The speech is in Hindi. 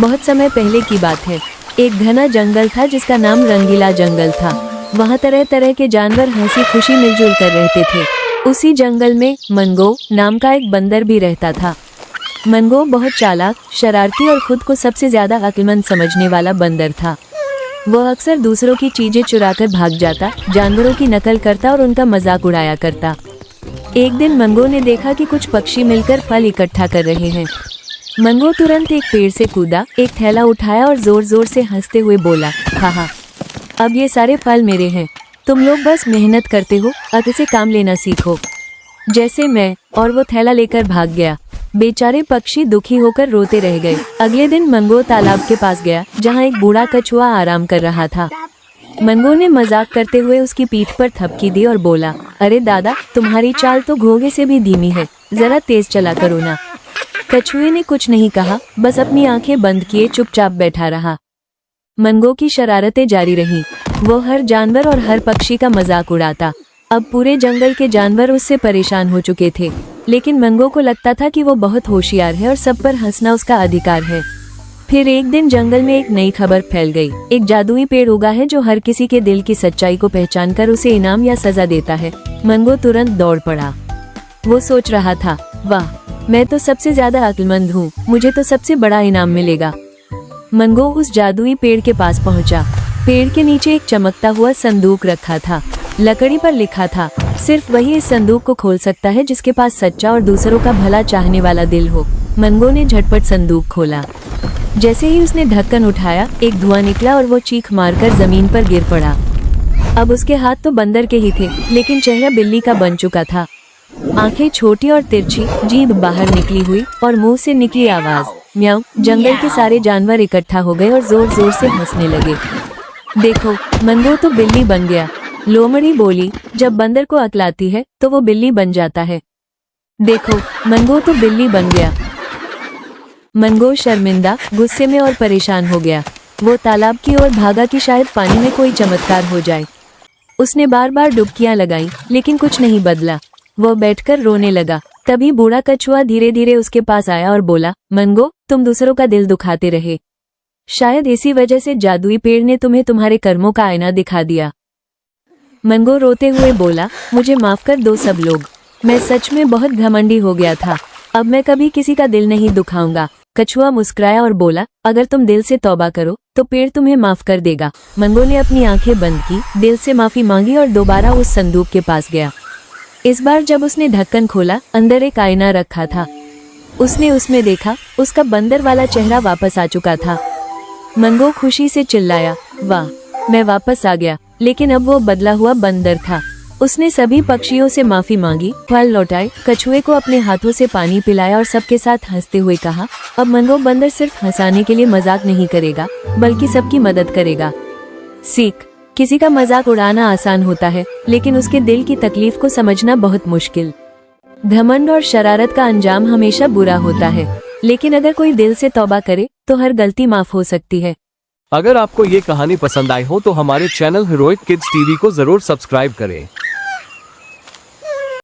बहुत समय पहले की बात है। एक घना जंगल था जिसका नाम रंगीला जंगल था। वहाँ तरह तरह के जानवर हंसी खुशी मिलजुल कर रहते थे। उसी जंगल में मनगो नाम का एक बंदर भी रहता था। मनगो बहुत चालाक, शरारती और खुद को सबसे ज्यादा अक्लमंद समझने वाला बंदर था। वह अक्सर दूसरों की चीजें चुराकर भाग जाता, जानवरों की नकल करता और उनका मजाक उड़ाया करता। एक दिन मनगो ने देखा कि कुछ पक्षी मिलकर फल इकट्ठा कर रहे हैं। मनगो तुरंत एक पेड़ से कूदा, एक थैला उठाया और जोर जोर से हंसते हुए बोला, हाहा, अब ये सारे फल मेरे हैं। तुम लोग बस मेहनत करते हो, अक्ल से काम लेना सीखो, जैसे मैं। और वो थैला लेकर भाग गया। बेचारे पक्षी दुखी होकर रोते रह गए। अगले दिन मनगो तालाब के पास गया, जहाँ एक बूढ़ा कछुआ आराम कर रहा था। मनगो ने मजाक करते हुए उसकी पीठ पर थपकी दी और बोला, अरे दादा, तुम्हारी चाल तो घोड़े से भी धीमी है, जरा तेज चला करो ना। कछुए ने कुछ नहीं कहा, बस अपनी आंखें बंद किए चुपचाप बैठा रहा। मनगो की शरारतें जारी रहीं। वो हर जानवर और हर पक्षी का मजाक उड़ाता। अब पूरे जंगल के जानवर उससे परेशान हो चुके थे, लेकिन मनगो को लगता था कि वो बहुत होशियार है और सब पर हंसना उसका अधिकार है। फिर एक दिन जंगल में एक नई खबर फैल गई। एक जादुई पेड़ उगा है जो हर किसी के दिल की सच्चाई को पहचानकर उसे इनाम या सजा देता है। मनगो तुरंत दौड़ पड़ा। वो सोच रहा था, वाह, मैं तो सबसे ज्यादा अक्लमंद हूँ, मुझे तो सबसे बड़ा इनाम मिलेगा। मनगो उस जादुई पेड़ के पास पहुँचा। पेड़ के नीचे एक चमकता हुआ संदूक रखा था। लकड़ी पर लिखा था, सिर्फ वही इस संदूक को खोल सकता है जिसके पास सच्चा और दूसरों का भला चाहने वाला दिल हो। मनगो ने झटपट संदूक खोला। जैसे ही उसने ढक्कन उठाया, एक धुआं निकला और वो चीख मारकर जमीन पर गिर पड़ा। अब उसके हाथ तो बंदर के ही थे, लेकिन चेहरा बिल्ली का बन चुका था। आंखें छोटी और तिरछी, जीभ बाहर निकली हुई और मुंह से निकली आवाज, म्याऊं। जंगल के सारे जानवर इकट्ठा हो गए और जोर जोर से हंसने लगे। देखो, मनगो तो बिल्ली बन गया। लोमड़ी बोली, जब बंदर को अक्ल आती है तो वो बिल्ली बन जाता है। देखो, मनगो तो बिल्ली बन गया। मनगो शर्मिंदा, गुस्से में और परेशान हो गया। वो तालाब की ओर भागा कि शायद पानी में कोई चमत्कार हो जाए। उसने बार बार डुबकियां लगाई, लेकिन कुछ नहीं बदला। वो बैठकर रोने लगा। तभी बूढ़ा कछुआ धीरे धीरे उसके पास आया और बोला, मनगो, तुम दूसरों का दिल दुखाते रहे। शायद इसी वजह से जादुई पेड़ ने तुम्हें तुम्हारे कर्मों का आईना दिखा दिया। मनगो रोते हुए बोला, मुझे माफ कर दो सब लोग, मैं सच में बहुत घमंडी हो गया था। अब मैं कभी किसी का दिल नहीं दुखाऊंगा। कछुआ मुस्कुराया और बोला, अगर तुम दिल से तौबा करो तो पेड़ तुम्हें माफ कर देगा। मनगो ने अपनी आंखें बंद की, दिल से माफी मांगी और दोबारा उस संदूक के पास गया। इस बार जब उसने ढक्कन खोला, अंदर एक आईना रखा था। उसने उसमें देखा, उसका बंदर वाला चेहरा वापस आ चुका था। मनगो खुशी से चिल्लाया, वाह, मैं वापस आ गया। लेकिन अब वो बदला हुआ बंदर था। उसने सभी पक्षियों से माफी मांगी, फल लौटाए, कछुए को अपने हाथों से पानी पिलाया और सबके साथ हंसते हुए कहा, अब मनगो बंदर सिर्फ हंसाने के लिए मजाक नहीं करेगा, बल्कि सबकी मदद करेगा। सीख, किसी का मजाक उड़ाना आसान होता है, लेकिन उसके दिल की तकलीफ को समझना बहुत मुश्किल। घमंड और शरारत का अंजाम हमेशा बुरा होता है, लेकिन अगर कोई दिल से तौबा करे तो हर गलती माफ हो सकती है। अगर आपको ये कहानी पसंद आई हो तो हमारे चैनल हीरोइक किड्स टीवी को जरूर सब्सक्राइब करें।